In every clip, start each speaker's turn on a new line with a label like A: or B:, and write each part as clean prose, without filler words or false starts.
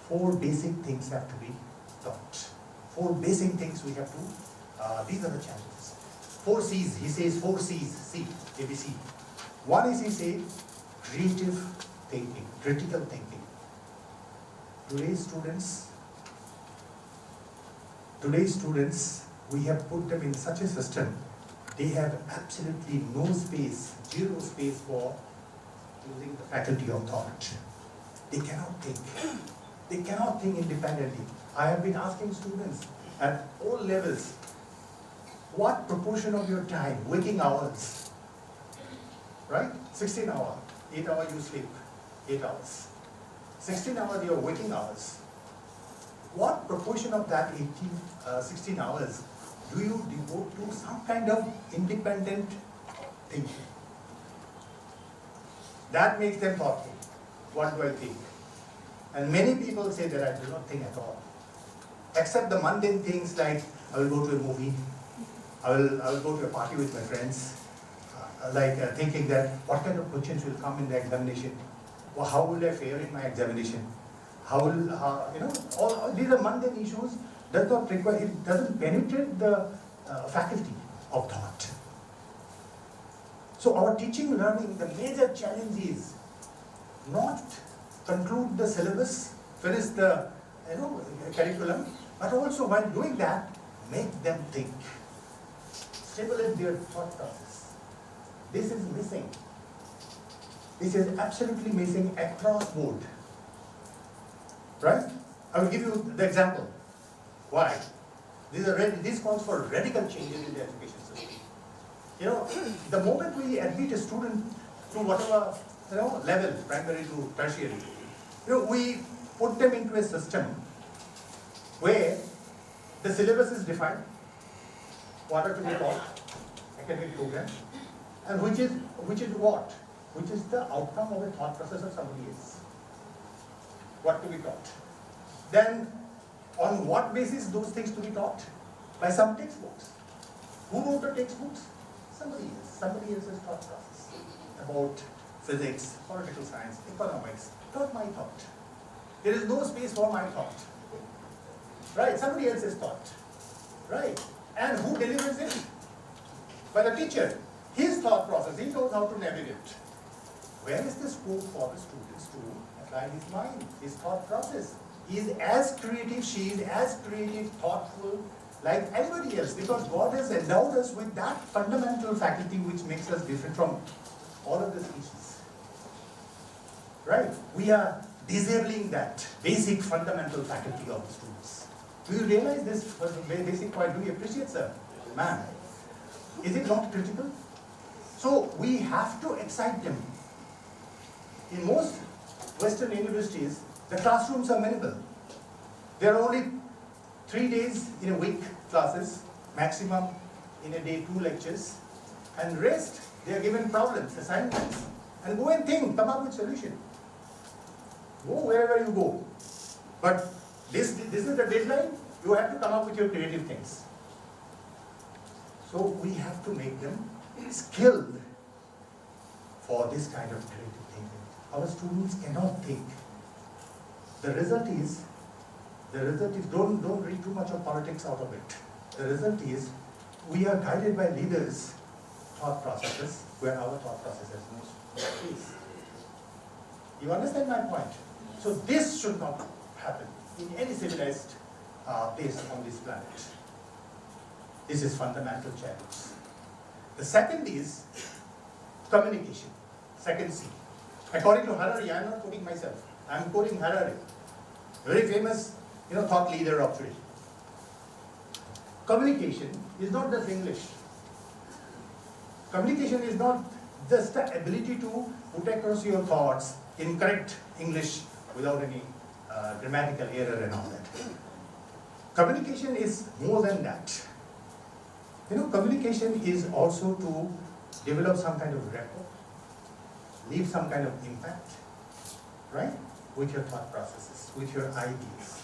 A: 4 basic things have to be taught. 4 basic things we have to, these are the challenges. 4 C's, he says 4 C's, C, ABC. One is, he says, creative thinking, critical thinking. Today's students, we have put them in such a system, they have absolutely no space, 0 space for using the faculty of thought. They cannot think. They cannot think independently. I have been asking students at all levels, what proportion of your time, waking hours, right? 16 hours, 8 hours you sleep, 8 hours. 16 hours your waking hours. What proportion of that 16 hours do you devote to some kind of independent thinking? That makes them thoughtful. What do I think? And many people say that I do not think at all. Except the mundane things like, I will go to a movie, I will go to a party with my friends, thinking that what kind of questions will come in the examination, or how will I fare in my examination, all these are mundane issues, does not require, it doesn't penetrate the faculty of thought. So our teaching learning, the major challenge is not conclude the syllabus, finish the curriculum, but also while doing that, make them think. Stimulate their thought process. This is missing. This is absolutely missing across board. Right? I will give you the example. Why? This calls for radical changes in the education system. The moment we admit a student to whatever level, primary to tertiary, we put them into a system where the syllabus is defined, what are to be taught, academic program, and which is what? Which is the outcome of a thought process of somebody else. What to be taught. Then, on what basis those things to be taught? By some textbooks. Who wrote the textbooks? Somebody else. Somebody else's thought process about physics, political science, economics, not my thought. There is no space for my thought. Right? Somebody else's thought. Right? And who delivers it? By the teacher. His thought process. He knows how to navigate. Where is the scope for the students to apply his mind, his thought process? He is as creative, she is as creative, thoughtful, like anybody else, because God has endowed us with that fundamental faculty which makes us different from all of the species. Right? We are disabling that basic fundamental faculty of the students. Do you realize this basic point? Do you appreciate, sir? Man, is it not critical? So we have to excite them. In most Western universities, the classrooms are minimal. There are only 3 days in a week classes, maximum in a day 2 lectures, and rest they are given problems, assignments, and go and think, come up with solution. Go wherever you go. But this is the deadline, you have to come up with your creative things. So we have to make them skilled for this kind of creative thinking. Our students cannot think. The result is, don't read too much of politics out of it. The result is, we are guided by leaders' thought processes, where our thought process has no space. You understand my point? So this should not happen in any civilized place on this planet. This is fundamental challenge. The second is communication. Second C. According to Harari, I am not quoting myself. I am quoting Harari, very famous, thought leader of today. Communication is not just English. Communication is not just the ability to put across your thoughts in correct English without any grammatical error and all that. Communication is more than that. Communication is also to develop some kind of rapport, leave some kind of impact, right, with your thought processes, with your ideas,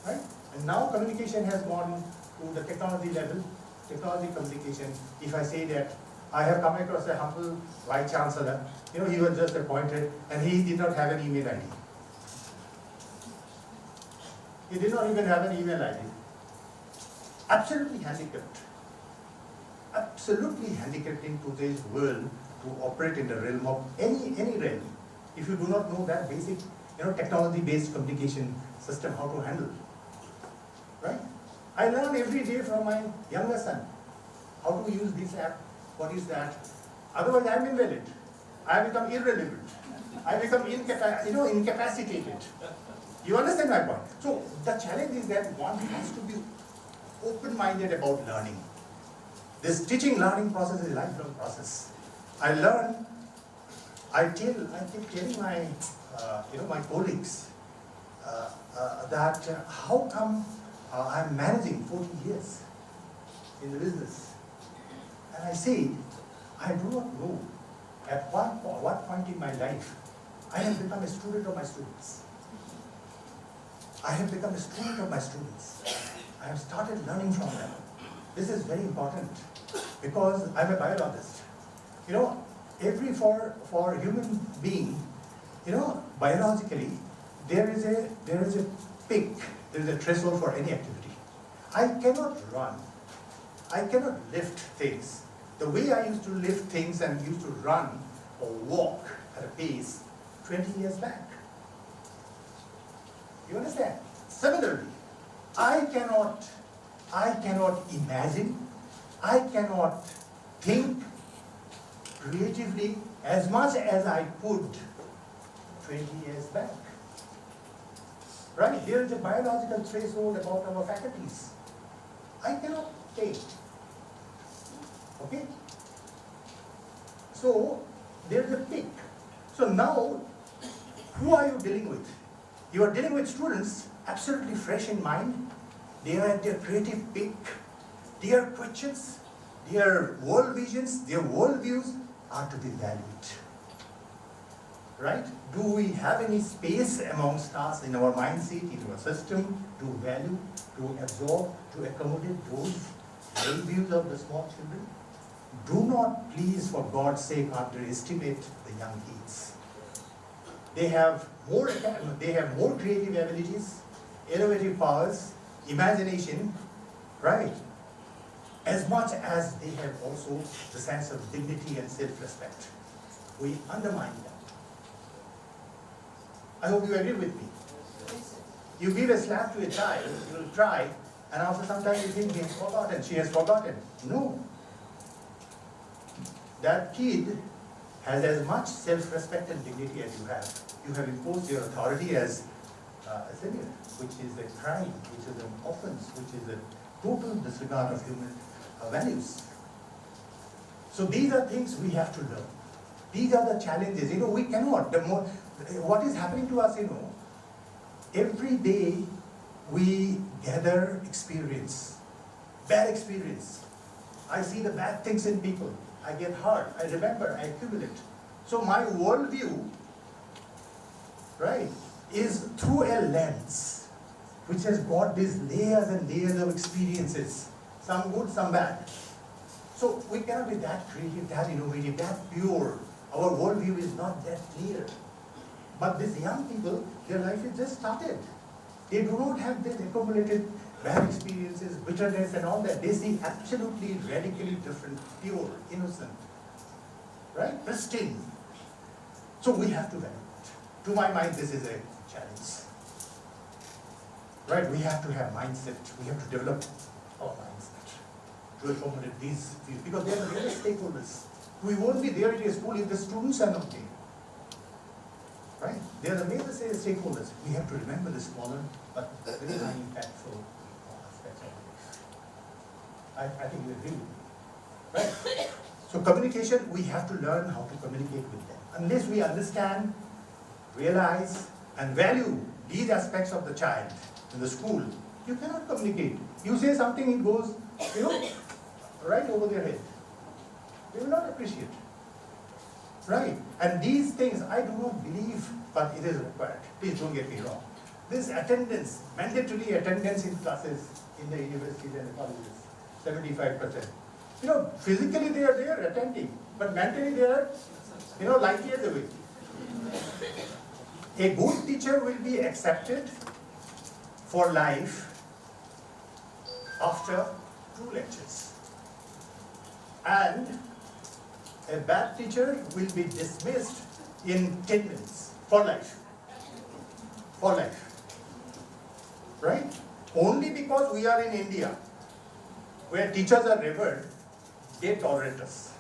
A: right? And now communication has gone to the technology level, technology communication. If I say that I have come across a humble Vice Chancellor, he was just appointed and he did not have an email ID. He did not even have an email ID. Absolutely handicapped. Absolutely handicapped in today's world to operate in the realm of any realm. If you do not know that basic, technology-based communication system, how to handle, right? I learn every day from my younger son how to use this app. What is that? Otherwise, I am invalid. I become irrelevant. I become incapacitated. You understand my point? So the challenge is that one has to be open-minded about learning. This teaching-learning process is a lifelong process. I keep telling my, my colleagues that how come I'm managing 40 years in the business, and I say I do not know at what point in my life I have become a student of my students. I have become a student of my students. I have started learning from them. This is very important because I'm a biologist. For human being, biologically, there is a peak, there is a threshold for any activity. I cannot run. I cannot lift things. The way I used to lift things and used to run or walk at a pace 20 years back. You understand? Similarly, I cannot imagine, I cannot think creatively as much as I could 20 years back. Right? There is a biological threshold about our faculties. I cannot think. Okay? So, there is a peak. So now, who are you dealing with? You are dealing with students absolutely fresh in mind. They are at their creative peak. Their questions, their world visions, their world views are to be valued. Right? Do we have any space amongst us in our mindset, in our system, to value, to absorb, to accommodate those world views of the small children? Do not, please, for God's sake, underestimate the young kids. They have more creative abilities, innovative powers, imagination, right? As much as they have also the sense of dignity and self-respect. We undermine them. I hope you agree with me. You give a slap to a child, you will try, and after some time you think he has forgotten, she has forgotten. No. That kid has as much self-respect and dignity as you have. You have imposed your authority as a senior, which is a crime, which is an offense, which is a total disregard of human values. So these are things we have to learn. These are the challenges. We cannot. What is happening to us, every day we gather experience, bad experience. I see the bad things in people. I get hurt. I remember. I accumulate. So my worldview, right, is through a lens which has got these layers and layers of experiences, some good, some bad. So we cannot be that creative, that innovative, that pure. Our worldview is not that clear. But these young people, their life is just started. They do not have this accumulated bad experiences, bitterness and all that. They see absolutely radically different, pure, innocent, right? Pristine. So we have to value it. To my mind, this is a challenge. Right? We have to have mindset. We have to develop our mindset to accommodate these views, because they are the real stakeholders. We won't be there at a school if the students are not there. Right? They are the major stakeholders. We have to remember the smaller but very high impactful aspects of life. I think you agree with me. Right? So communication, we have to learn how to communicate with them. Unless we understand, realize, and value these aspects of the child in the school, you cannot communicate. You say something, it goes, right over their head. They will not appreciate. Right? And these things, I do not believe, but it is required. Please don't get me wrong. This attendance, mandatory attendance in classes in the universities and the colleges, 75%. Physically they are there attending, but mentally they are, light years away. A good teacher will be accepted for life after 2 lectures. And a bad teacher will be dismissed in 10 minutes for life. For life. Right? Only because we are in India, where teachers are revered, they tolerate us.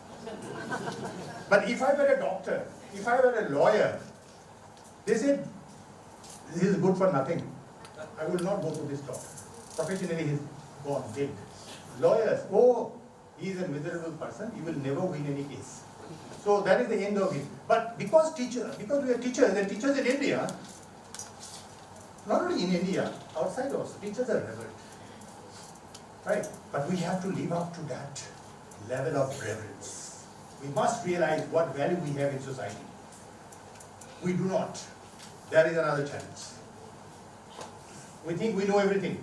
A: But if I were a doctor, if I were a lawyer, they say, this is good for nothing. I will not go to this doctor. Professionally, he's gone, dead. Lawyers, oh, he is a miserable person, he will never win any case. So that is the end of it. But because we are teachers, and teachers in India, not only in India, outside also, teachers are revered. Right? But we have to live up to that level of reverence. We must realize what value we have in society. We do not. That is another challenge. We think we know everything.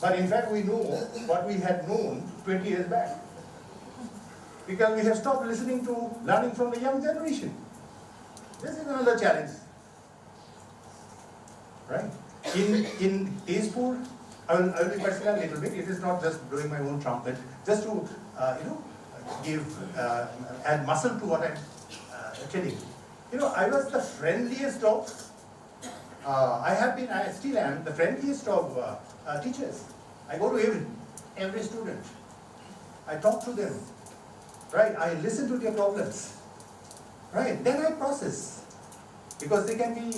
A: But in fact, we know what we had known 20 years back. Because we have stopped listening to, learning from the young generation. This is another challenge. Right? In Tezpur, I will be personal a little bit. It is not just blowing my own trumpet. Just to, add muscle to what I'm telling. I was the friendliest of, I still am the friendliest of teachers. I go to every student. I talk to them. Right? I listen to their problems. Right? Then I process. Because they can be,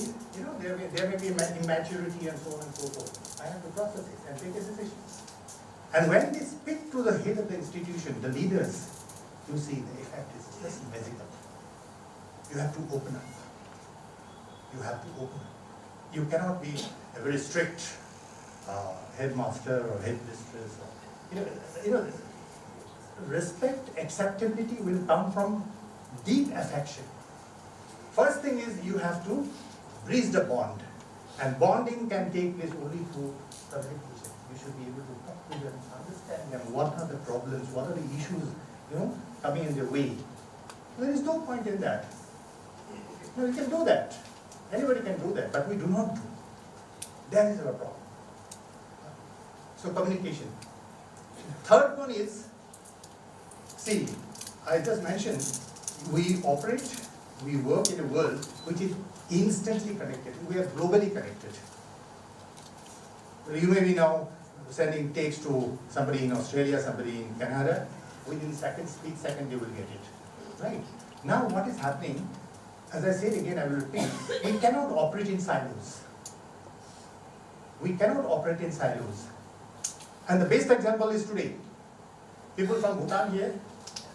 A: there may be immaturity and so on and so forth. I have to process it and take a decision. And when they speak to the head of the institution, the leaders, you see the effect is just magical. You have to open up. You have to open up. You cannot be a very strict headmaster or headmistress. Respect, acceptability will come from deep affection. First thing is you have to bridge the bond. And bonding can take place only through communication. You should be able to talk to them, understand them, what are the problems, what are the issues, coming in their way. There is no point in that. You can do that. Anybody can do that, but we do not do. That is our problem. So communication. Third one is, see, I just mentioned, we work in a world which is instantly connected. We are globally connected. You may be now sending text to somebody in Australia, somebody in Canada. Within seconds, split second, they will get it. Right? Now what is happening, as I said again, I will repeat, we cannot operate in silos. We cannot operate in silos. And the best example is today. People from Bhutan here,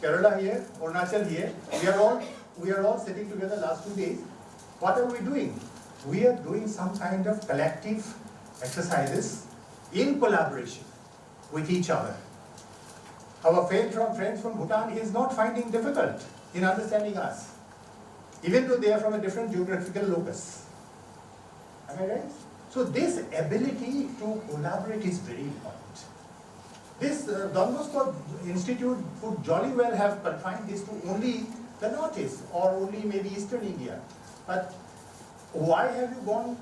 A: Kerala here, Arunachal here, we are all sitting together last 2 days. What are we doing? We are doing some kind of collective exercises in collaboration with each other. Our friends from Bhutan is not finding difficult in understanding us, even though they are from a different geographical locus. Am I right? So this ability to collaborate is very important. This Don Bosco Institute would jolly well have confined this to only the Northeast or only maybe Eastern India. But why have you gone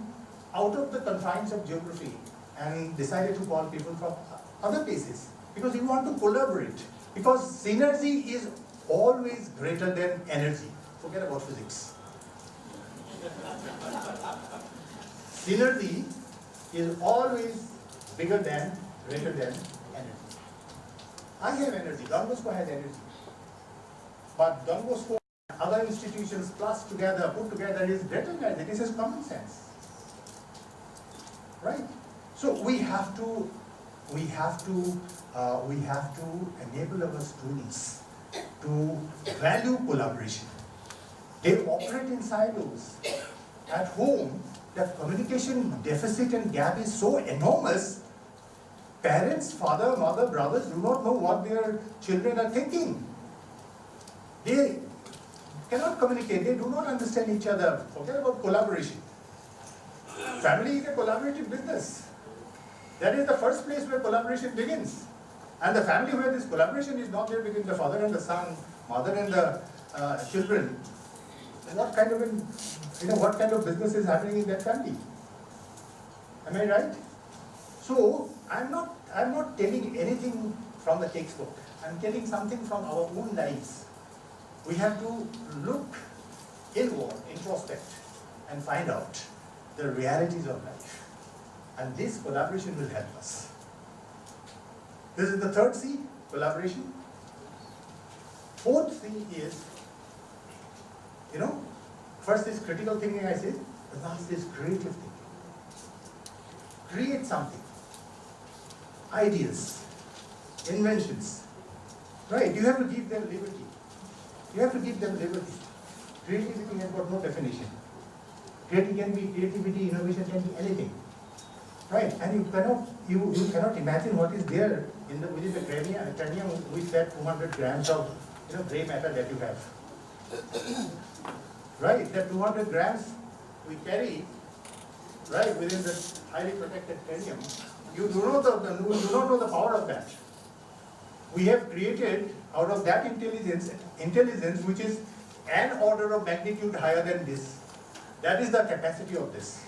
A: out of the confines of geography and decided to call people from other places? Because you want to collaborate. Because synergy is always greater than energy. Forget about physics. Synergy is always greater than energy. I have energy, Don Bosco has energy. But Don Bosco and other institutions put together is greater than energy. This is common sense. Right? So we have to enable our students to value collaboration. They operate in silos. At home, the communication deficit and gap is so enormous. Parents, father, mother, brothers do not know what their children are thinking. They cannot communicate. They do not understand each other. Forget about collaboration. Family is a collaborative business. That is the first place where collaboration begins. And the family where this collaboration is not there between the father and the son, mother and the children, what kind of business is happening in that family? Am I right? So I'm not telling anything from the textbook. I'm telling something from our own lives. We have to look inward, introspect, and find out the realities of life. And this collaboration will help us. This is the third C, collaboration. Fourth C is, first is critical thinking, I said. The last is creative thinking. Create something. Ideas, inventions. Right, you have to give them liberty. You have to give them liberty. Creativity has got no definition. Creativity, innovation can be anything. Right, and you cannot imagine what is there within the cranium with that 200 grams of gray matter that you have. Right, that 200 grams we carry, right, within the highly protected cranium. You do not know the power of that. We have created out of that intelligence which is an order of magnitude higher than this. That is the capacity of this.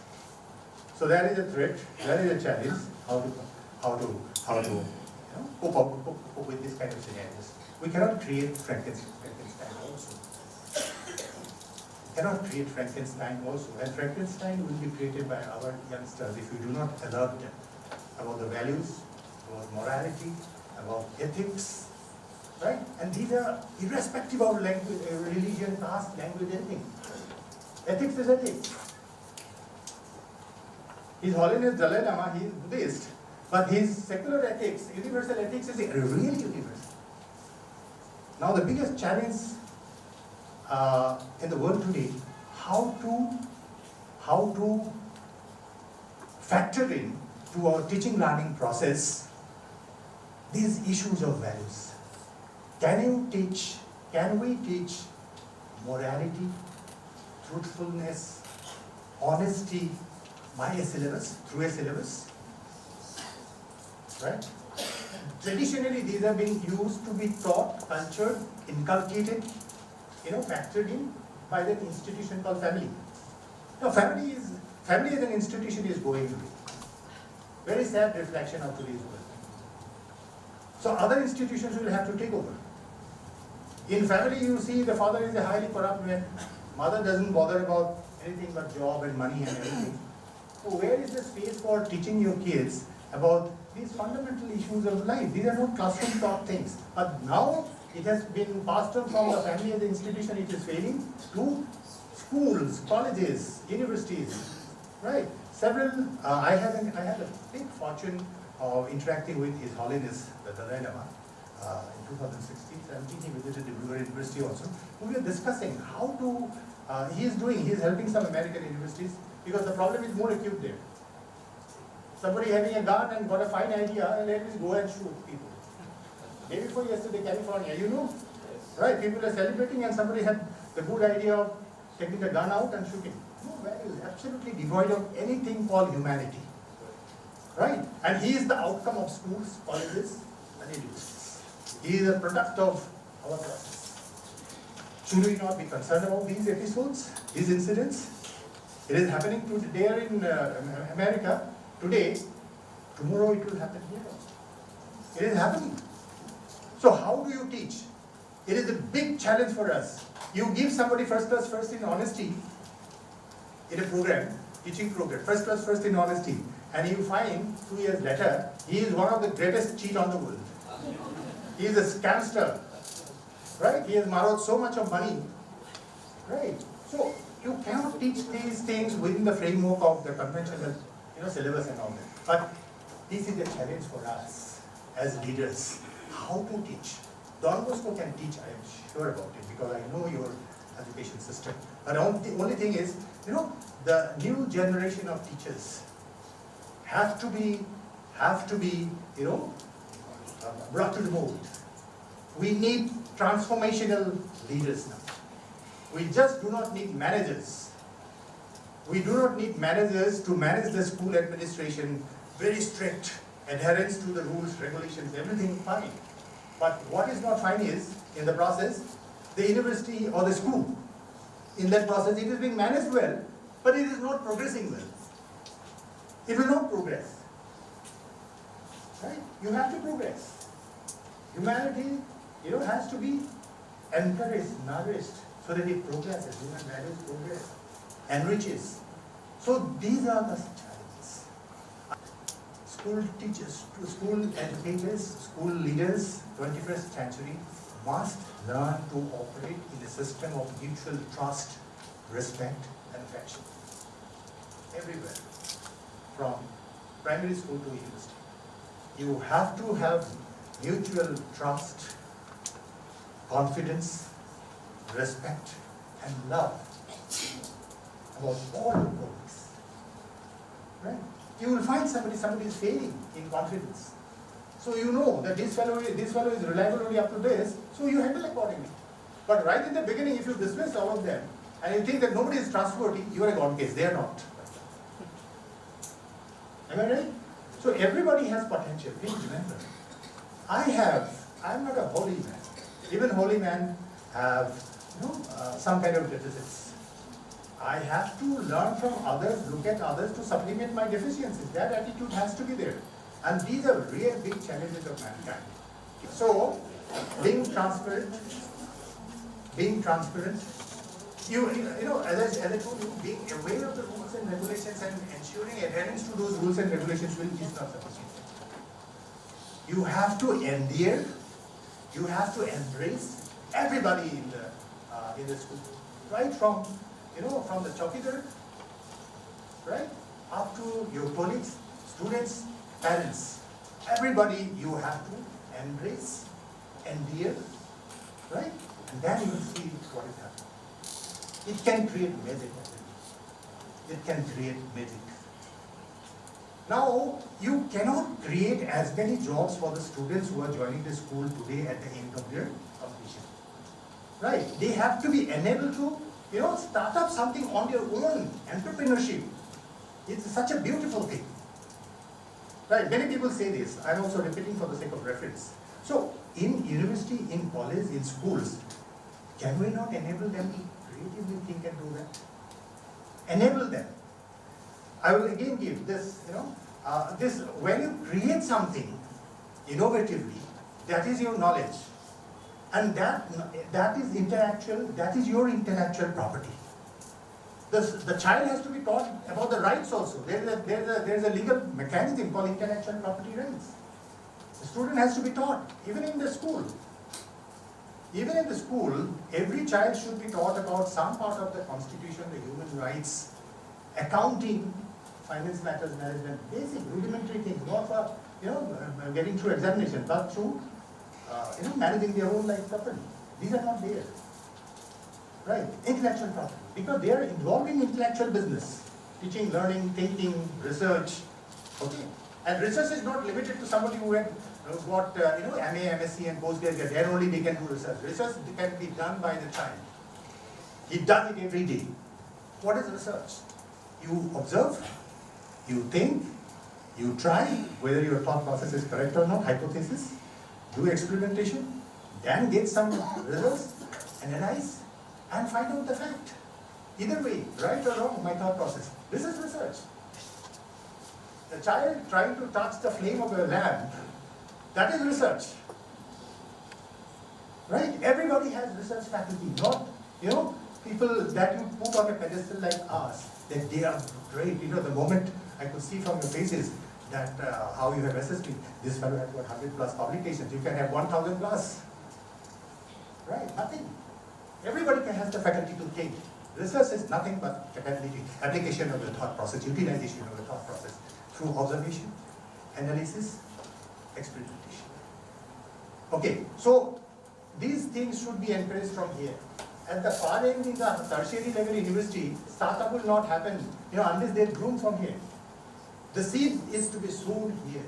A: So that is a threat, that is a challenge, how to cope with this kind of scenarios. We cannot create Frankenstein also. We cannot create Frankenstein also. And Frankenstein will be created by our youngsters if we do not alert them about the values, about morality, about ethics, right? And these are irrespective of language, religion, caste, language, anything. Ethics is ethics. His Holiness Dalai Lama, he is Buddhist, but his secular ethics, universal ethics is really universal. Now the biggest challenge in the world today, how to factor in to our teaching learning process these issues of values. Can we teach morality, truthfulness, honesty by a syllabus, through a syllabus? Right? Traditionally, these have been used to be taught, cultured, inculcated, factored in by the institution called family. Now, family as an institution is going to be very sad reflection of today's world. So other institutions will have to take over. In family, you see the father is a highly corrupt man, mother doesn't bother about anything but job and money and everything. So where is the space for teaching your kids about these fundamental issues of life? These are not classroom taught things. But now it has been passed on from the family as an institution, it is failing, to schools, colleges, universities, right? I had a big fortune of interacting with His Holiness the Dalai Lama in 2016-17. He visited Dibrugarh University also. We were discussing how to, he is helping some American universities because the problem is more acute there. Somebody having a gun and got a fine idea, and let me go and shoot people. Day before yesterday, California, right? People are celebrating and somebody had the good idea of taking the gun out and shooting. No values, absolutely devoid of anything called humanity. Right? And he is the outcome of schools, colleges, and universities. He is a product of our process. Should we not be concerned about these episodes, these incidents? It is happening there in America today. Tomorrow it will happen here also. It is happening. So how do you teach? It is a big challenge for us. You give somebody first class first in honesty in a program, teaching program, first class first in honesty, and you find 2 years later, he is one of the greatest cheat on the world. He is a scamster, right? He has borrowed so much of money, right? So you cannot teach these things within the framework of the conventional, syllabus and all that. But this is a challenge for us as leaders. How to teach? Don Bosco can teach, I am sure about it, because I know your education system. But the only thing is, the new generation of teachers have to be, brought to the mold. We need transformational leaders now. We just do not need managers. We do not need managers to manage the school administration, very strict, adherence to the rules, regulations, everything fine. But what is not fine is, in the process, the university or the school, in that process it is being managed well, but it is not progressing well. it will not progress. Right? You have to progress. Humanity, has to be encouraged, nourished, so that it progresses. Human values progress, enriches. So these are the challenges. School teachers, school educators, school leaders, 21st century must learn to operate in a system of mutual trust, respect, and affection. Everywhere, from primary school to university. You have to have mutual trust, confidence, respect, and love about all the colleagues. Right? You will find somebody is failing in confidence. So you know that this fellow is reliable only up to this, so you handle accordingly. But right in the beginning, if you dismiss all of them, and you think that nobody is trustworthy, you are a gone case. They are not. Am I right? So everybody has potential. Please remember, I'm not a holy man. Even holy men have, some kind of deficits. I have to learn from others, look at others to supplement my deficiencies. That attitude has to be there. And these are real big challenges of mankind. So, being transparent, as I told you, being aware of the rules and regulations and ensuring adherence to those rules and regulations is not sufficient. You have to endear, you have to embrace everybody in the school, right from the chowkidar, right, up to your colleagues, students, parents. Everybody you have to embrace, endear, right, and then you will see what is happening. It can create magic. It can create magic. Now, you cannot create as many jobs for the students who are joining the school today at the end of their completion. Right? They have to be enabled to, start up something on their own. Entrepreneurship. It's such a beautiful thing. Right? Many people say this. I'm also repeating for the sake of reference. So, in university, in college, in schools, can we not enable them to creatively think and do that? Enable them. I will again give this, when you create something innovatively, that is your knowledge. And that is intellectual, that is your intellectual property. The child has to be taught about the rights also. There's a legal mechanism called intellectual property rights. The student has to be taught, even in the school. Even in the school, every child should be taught about some part of the constitution, the human rights, accounting, finance matters management, basic rudimentary things, not for getting through examination, but through managing their own life properly. These are not there. Right? Intellectual property. Because they are involved in intellectual business. Teaching, learning, thinking, research. Okay? And research is not limited to somebody who had got MA, MSc and postgraduate. There only they can do research. Research can be done by the child. He does it every day. What is research? You observe, you think, you try, whether your thought process is correct or not, hypothesis, do experimentation, then get some results, analyze, and find out the fact. Either way, right or wrong, my thought process. This is research. The child trying to touch the flame of a lamp, that is research. Right? Everybody has research faculty, not, people that you put on a pedestal like us, that they are great. The moment I could see from your faces that how you have assessed me, this fellow has got 100 plus publications, you can have 1,000 plus. Right? Nothing. Everybody can have the faculty to think. Research is nothing but capability, application of the thought process, utilization of the thought process through observation, analysis, experimentation. Okay, so these things should be encouraged from here. At the far end, in the tertiary level university, startup will not happen, unless they bloom from here. The seed is to be sown here.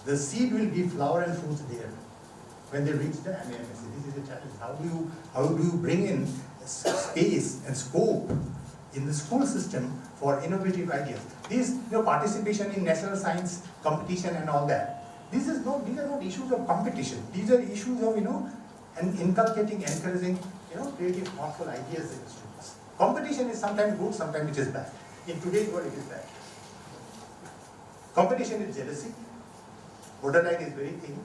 A: The seed will give flower and fruits there. When they reach the MAMSC, this is a challenge. How do you bring in space and scope in the school system for innovative ideas? These, participation in national science competition and all that. These are not issues of competition. These are issues of, and inculcating, encouraging, creative, thoughtful ideas in the students. Competition is sometimes good, sometimes it is bad. In today's world, it is bad. Competition is jealousy. Borderline is very thin,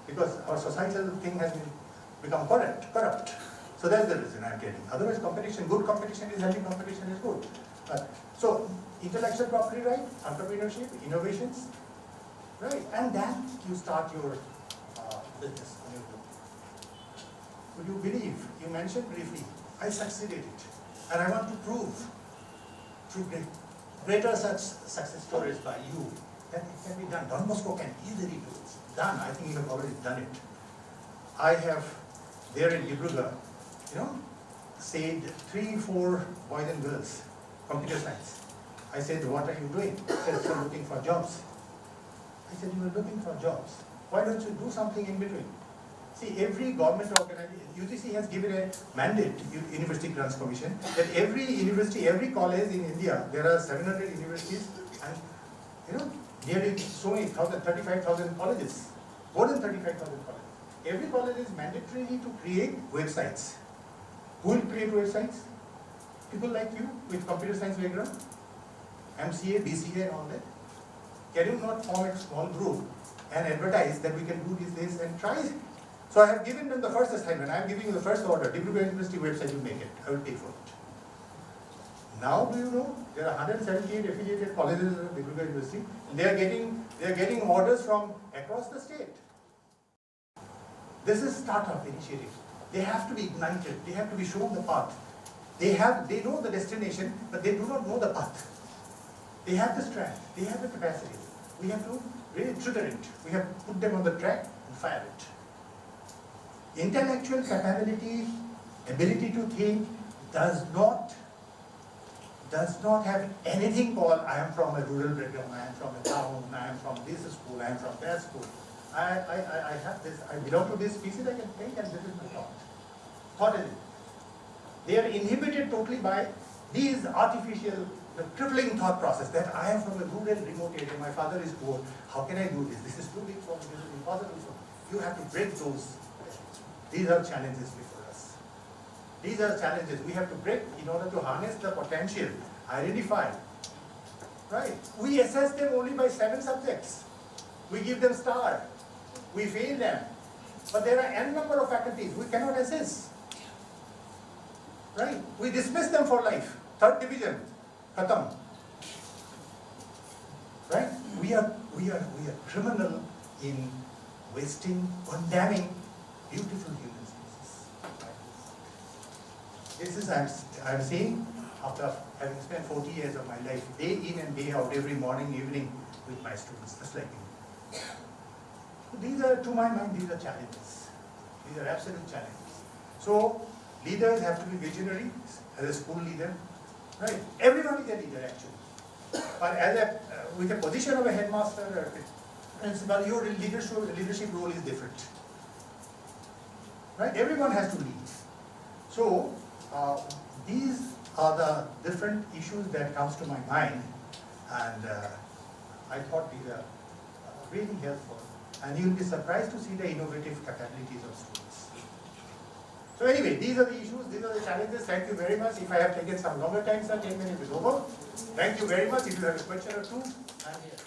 A: because our societal thing has become corrupt. So that's the reason I'm telling. Otherwise, good competition is healthy, competition is good. So, intellectual property right, entrepreneurship, innovations, right? And then you start your business on your own. Would you believe, you mentioned briefly, I succeeded it. And I want to prove through greater such success stories by you that it can be done. Don Bosco can easily do it. Done, I think you have already done it. I have, there in Dibrugarh, saved 3-4 boys and girls, computer science. I said, what are you doing? He said, I'm looking for jobs. I said, you are looking for jobs. Why don't you do something in between? See, every government organization, UGC has given a mandate, University Grants Commission, that every university, every college in India, there are 700 universities and, nearly so many, 35,000 colleges, more than 35,000 colleges. Every college is mandatory to create websites. Who will create websites? People like you with computer science background, MCA, BCA and all that. Can you not form a small group and advertise that we can do this and try it? So I have given them the first assignment. I am giving you the first order. Dibrugarh University website, you make it. I will pay for it. Now do you know there are 178 affiliated colleges at Dibrugarh University. They are getting orders from across the state. This is startup initiative. They have to be ignited. They have to be shown the path. They know the destination, but they do not know the path. They have the strength. They have the capacity. We have to really trigger it. We have to put them on the track and fire it. Intellectual capability, ability to think, does not have anything called I am from a rural background, I am from a town, I am from this school, I am from that school. I have this, I belong to this species, I can think, and this is my thought. Thought is it. They are inhibited totally by these artificial, the crippling thought process that I am from a rural remote area, my father is poor, how can I do this? This is too big for me, this is impossible for me. You have to break those. These are challenges before us. These are challenges we have to break in order to harness the potential, identify. Right? We assess them only by 7 subjects. We give them star. We fail them. But there are n number of faculties we cannot assess. Right? We dismiss them for life. 3rd division. Khatam. Right? We are criminal in wasting, condemning beautiful human species. This is, I'm saying, after having spent 40 years of my life, day in and day out, every morning, evening, with my students, just like you. These are, to my mind, these are challenges. These are absolute challenges. So, leaders have to be visionary, as a school leader, right? Everyone is a leader, actually. But as with the position of a headmaster or a principal, your leadership role is different. Right? Everyone has to lead. So, these are the different issues that comes to my mind, and I thought these are really helpful. And you'll be surprised to see the innovative capabilities of students. So anyway, these are the issues, these are the challenges. Thank you very much. If I have taken some longer time, sir, 10 minutes is over. Thank you very much. If you have a question or two, I'm here.